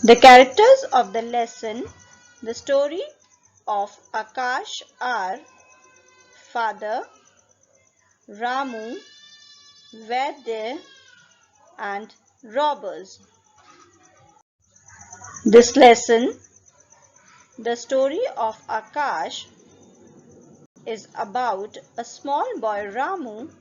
The characters of the lesson, the story of Aakash are Father, Ramu, Vaidya and robbers. This lesson, the story of Aakash, is about a small boy Ramu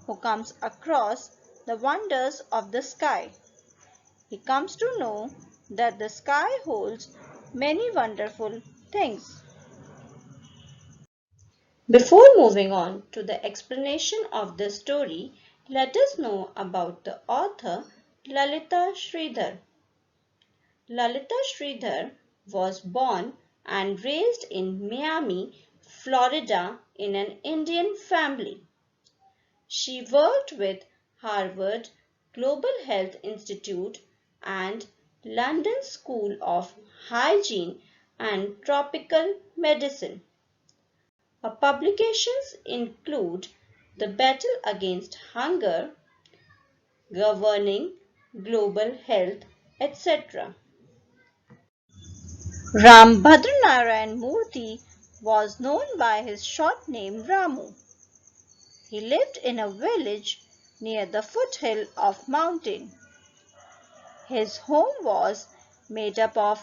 who comes across the wonders of the sky. He comes to know that the sky holds many wonderful things. Before moving on to the explanation of this story, let us know about the author Lalita Sridhar. Lalita Sridhar was born and raised in Miami, Florida in an Indian family. She worked with Harvard Global Health Institute and London School of Hygiene and Tropical Medicine. Her publications include The Battle Against Hunger, Governing Global Health, etc. Ram Bhadranarayan Murthy was known by his short name Ramu. He lived in a village near the foothill of mountain. His home was made up of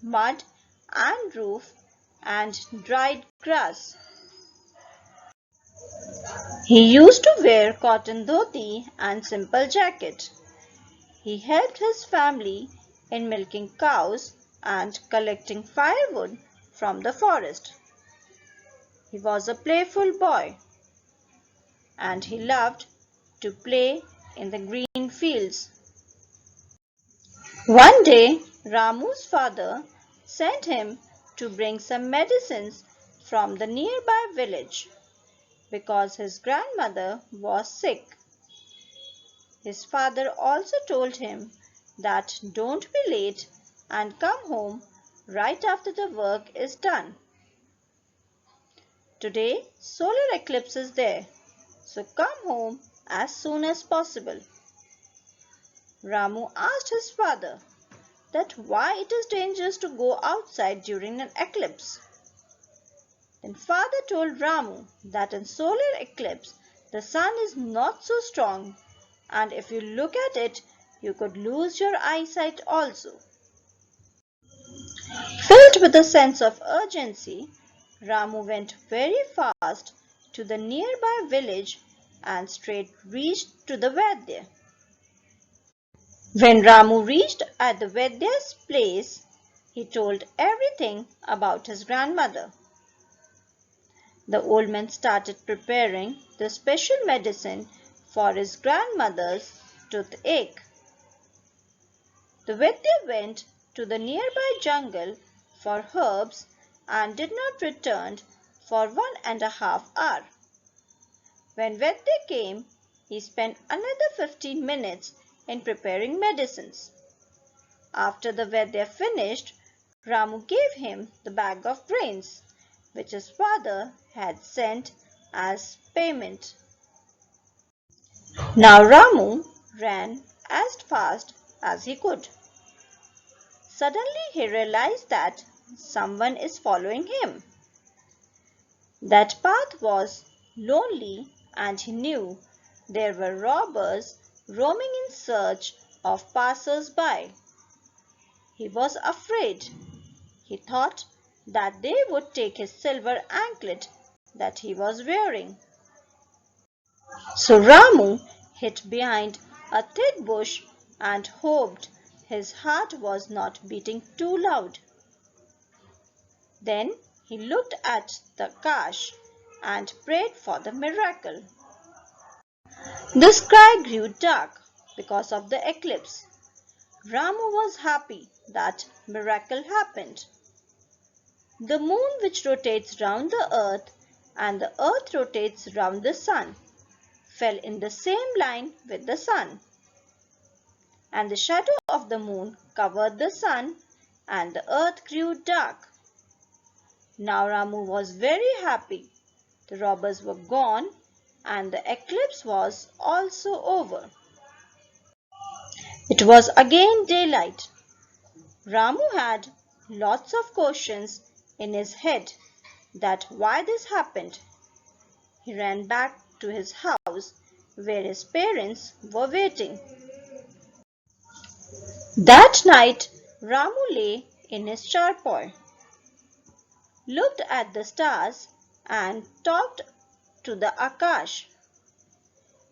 mud and roof and dried grass. He used to wear cotton dhoti and simple jacket. He helped his family in milking cows and collecting firewood from the forest. He was a playful boy and he loved to play in the green fields. One day, Ramu's father sent him to bring some medicines from the nearby village because his grandmother was sick. His father also told him that don't be late and come home right after the work is done. Today, solar eclipse is there, so come home as soon as possible. Ramu asked his father that why it is dangerous to go outside during an eclipse. Then father told Ramu that in solar eclipse the sun is not so strong and if you look at it you could lose your eyesight also. Filled with a sense of urgency, Ramu went very fast to the nearby village and straight reached to the Vaidya. When Ramu reached at the Vaidya's place, he told everything about his grandmother. The old man started preparing the special medicine for his grandmother's toothache. The Vaidya went to the nearby jungle for herbs and did not return for 1.5 hours. When Vaidya came, he spent another 15 minutes in preparing medicines. After the Vaidya finished, Ramu gave him the bag of grains, which his father had sent as payment. Now Ramu ran as fast as he could. Suddenly he realized that someone is following him. That path was lonely and he knew there were robbers roaming in search of passers-by. He was afraid. He thought that they would take his silver anklet that he was wearing. So Ramu hid behind a thick bush and hoped his heart was not beating too loud. Then he looked at the Aakash and prayed for the miracle. The sky grew dark because of the eclipse. Ramu was happy that miracle happened. The moon, which rotates round the earth and the earth rotates round the sun, fell in the same line with the sun. And the shadow of the moon covered the sun and the earth grew dark. Now Ramu was very happy. The robbers were gone and the eclipse was also over. It was again daylight. Ramu had lots of questions in his head that why this happened. He ran back to his house where his parents were waiting. That night, Ramu lay in his charpoy, looked at the stars and talked to the Aakash.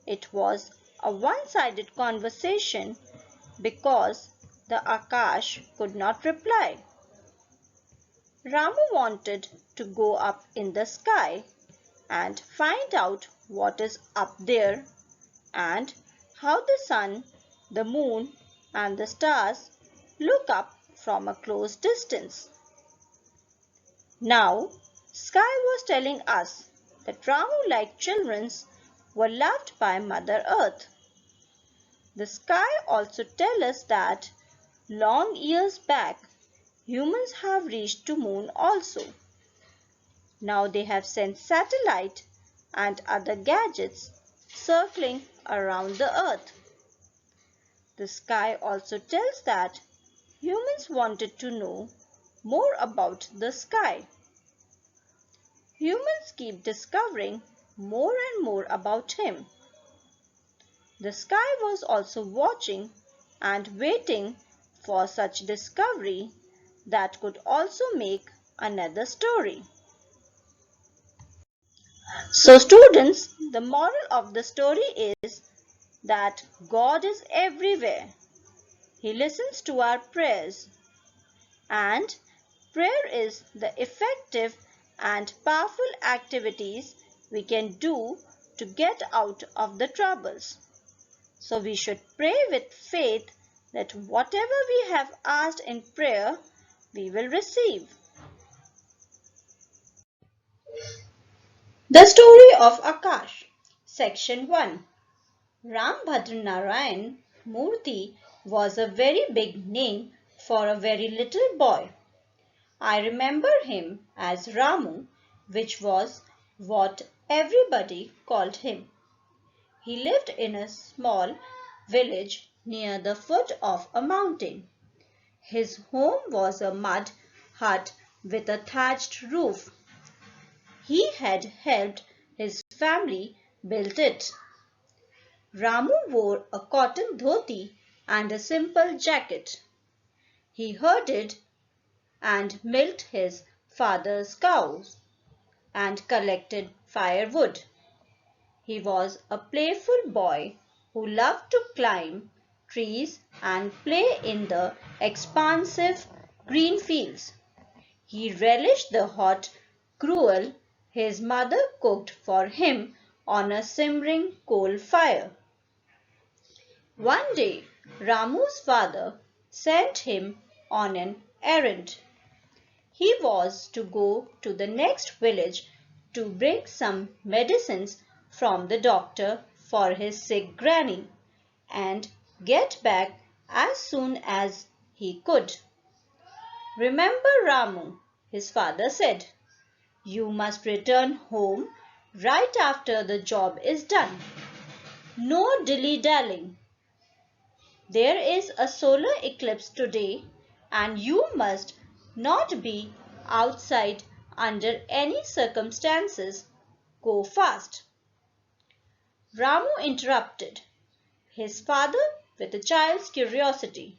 It was a one-sided conversation because the Aakash could not reply. Ramu wanted to go up in the sky and find out what is up there and how the sun, the moon and the stars look up from a close distance. Now, Sky was telling us that Ramu, like children, were loved by Mother Earth. The sky also tells us that long years back, humans have reached to moon also. Now they have sent satellite and other gadgets circling around the earth. The sky also tells that humans wanted to know more about the sky. Humans keep discovering more and more about him. The sky was also watching and waiting for such discovery that could also make another story. So students, the moral of the story is that God is everywhere. He listens to our prayers, and prayer is the effective and powerful activities we can do to get out of the troubles. So we should pray with faith that whatever we have asked in prayer, we will receive. The story of Aakash, Section 1. Rambhadranarayan Murthy was a very big name for a very little boy. I remember him as Ramu, which was what everybody called him. He lived in a small village near the foot of a mountain. His home was a mud hut with a thatched roof. He had helped his family build it. Ramu wore a cotton dhoti and a simple jacket. He herded and milked his father's cows and collected firewood. He was a playful boy who loved to climb trees and play in the expansive green fields. He relished the hot gruel his mother cooked for him on a simmering coal fire. One day, Ramu's father sent him on an errand. He was to go to the next village to bring some medicines from the doctor for his sick granny and get back as soon as he could. Remember, Ramu, his father said, you must return home right after the job is done. No dilly-dallying. There is a solar eclipse today and you must not be outside under any circumstances. Go fast. Ramu interrupted his father with a child's curiosity.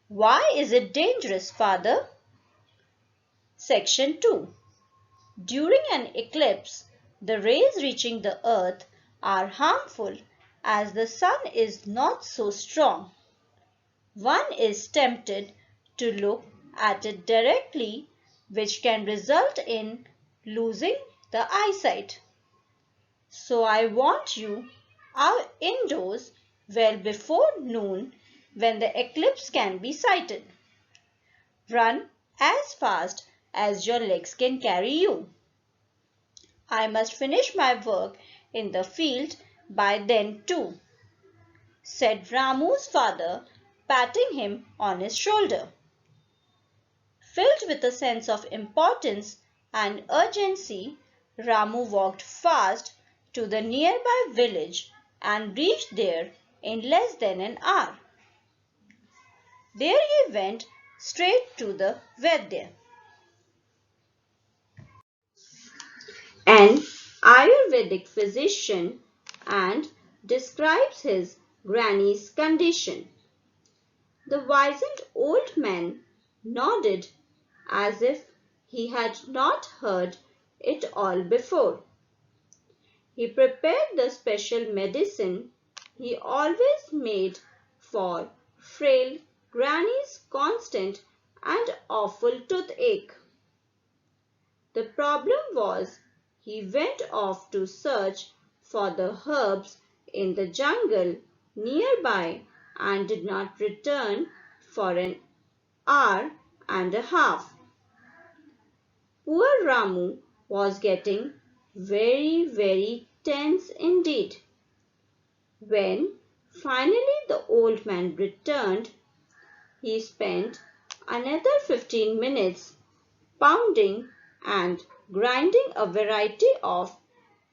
Why is it dangerous, father? Section 2. During an eclipse, the rays reaching the earth are harmful as the sun is not so strong. One is tempted to look at it directly, which can result in losing the eyesight. So I want you out indoors well before noon when the eclipse can be sighted. Run as fast as your legs can carry you. I must finish my work in the field by then too, said Ramu's father, patting him on his shoulder. Filled with a sense of importance and urgency, Ramu walked fast to the nearby village and reached there in less than an hour. There he went straight to the Vaidya, an Ayurvedic physician, and describes his granny's condition. The wizened old man nodded as if he had not heard it all before. He prepared the special medicine he always made for frail Granny's constant and awful toothache. The problem was he went off to search for the herbs in the jungle nearby and did not return for an hour and a half. Poor Ramu was getting very tense indeed. When finally the old man returned, he spent another 15 minutes pounding and grinding a variety of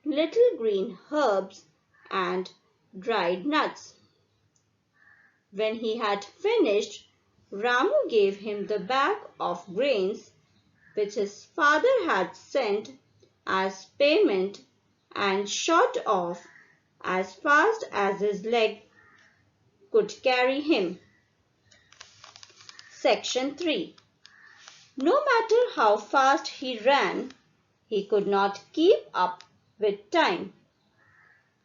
little green herbs and dried nuts. When he had finished, Ramu gave him the bag of grains which his father had sent as payment and shot off as fast as his leg could carry him. Section 3. No matter how fast he ran, he could not keep up with time,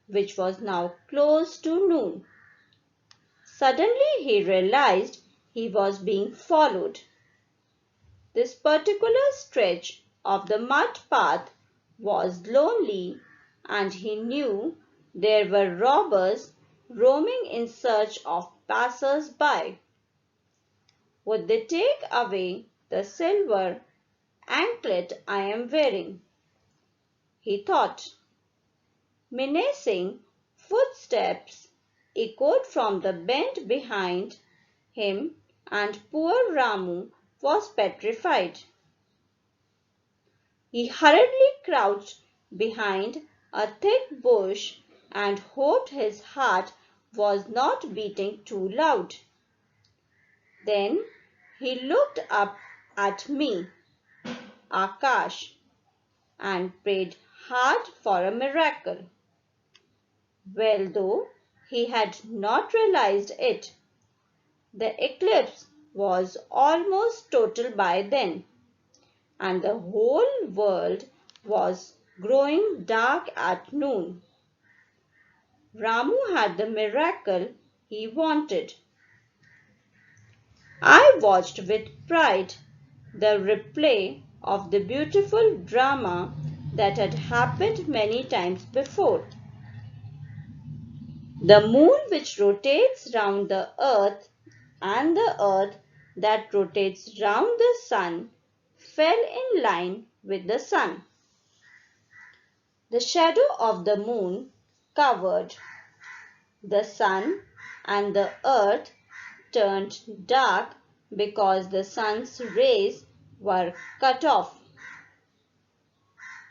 which was now close to noon. Suddenly he realized he was being followed. This particular stretch of the mud path was lonely, and he knew there were robbers roaming in search of passers-by. Would they take away the silver anklet I am wearing? He thought. Menacing footsteps echoed from the bend behind him, and poor Ramu was petrified. He hurriedly crouched behind a thick bush and hoped his heart was not beating too loud. Then he looked up at me, Aakash, and prayed hard for a miracle. Well, though he had not realized it, the eclipse was almost total by then, and the whole world was growing dark at noon. Ramu had the miracle he wanted. I watched with pride the replay of the beautiful drama that had happened many times before. The moon which rotates round the earth and the earth that rotates round the sun fell in line with the sun. The shadow of the moon covered the sun, and the earth turned dark because the sun's rays were cut off.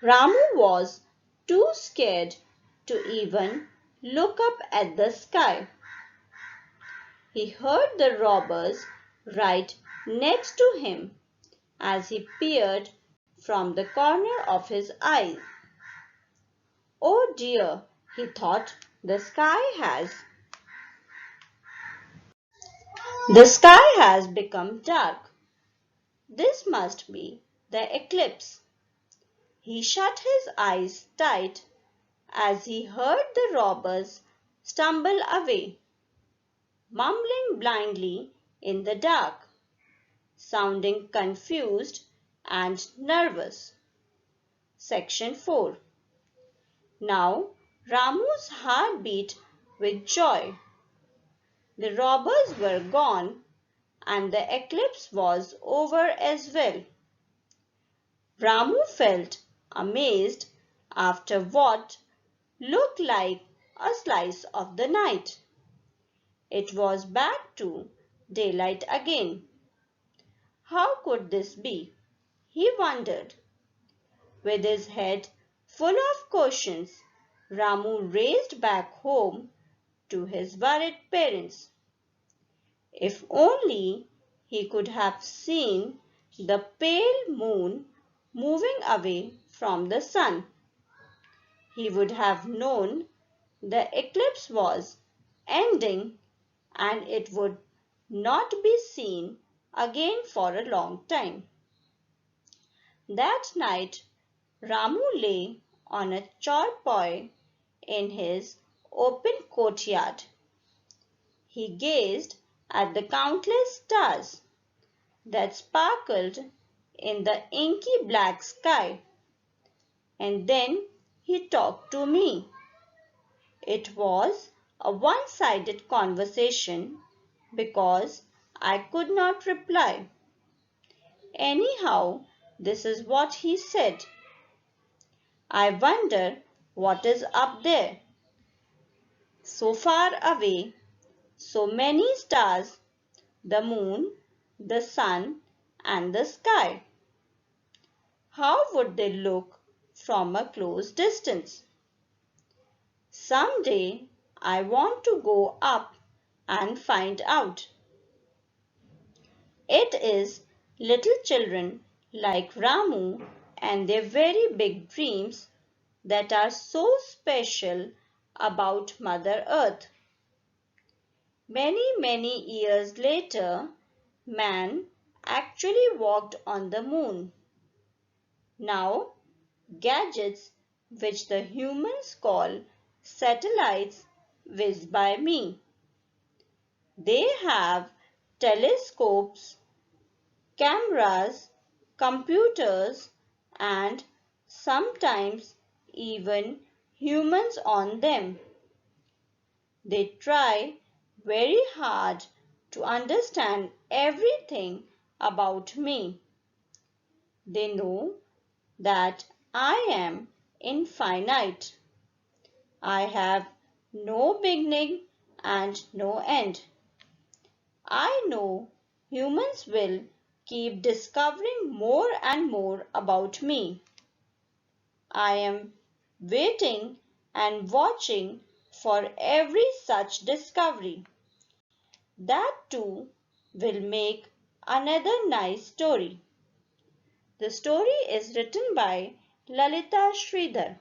Ramu was too scared to even look up at the sky. He heard the robbers right next to him as he peered from the corner of his eye. Oh dear, he thought, the sky has become dark. This must be the eclipse. He shut his eyes tight as he heard the robbers stumble away, mumbling blindly in the dark, sounding confused and nervous. Section 4. Now Ramu's heart beat with joy. The robbers were gone, and the eclipse was over as well. Ramu felt amazed after what looked like a slice of the night. It was back to daylight again. How could this be? He wondered. With his head full of questions, Ramu raced back home to his worried parents. If only he could have seen the pale moon moving away from the sun. He would have known the eclipse was ending and it would not be seen again for a long time. That night, Ramu lay on a charpoy in his open courtyard. He gazed at the countless stars that sparkled in the inky black sky, and then he talked to me. It was a one-sided conversation because I could not reply. Anyhow, this is what he said. I wonder what is up there. So far away, so many stars, the moon, the sun, and the sky. How would they look from a close distance? Someday I want to go up and find out. It is little children like Ramu and their very big dreams that are so special about Mother Earth. Many, many years later, man actually walked on the moon. Now, gadgets which the humans call satellites whiz by me. They have telescopes, cameras, computers, and sometimes even humans on them. They try very hard to understand everything about me. They know that I am infinite. I have no beginning and no end. I know humans will keep discovering more and more about me. I am waiting and watching for every such discovery. That too will make another nice story. The story is written by Lalita Sridhar.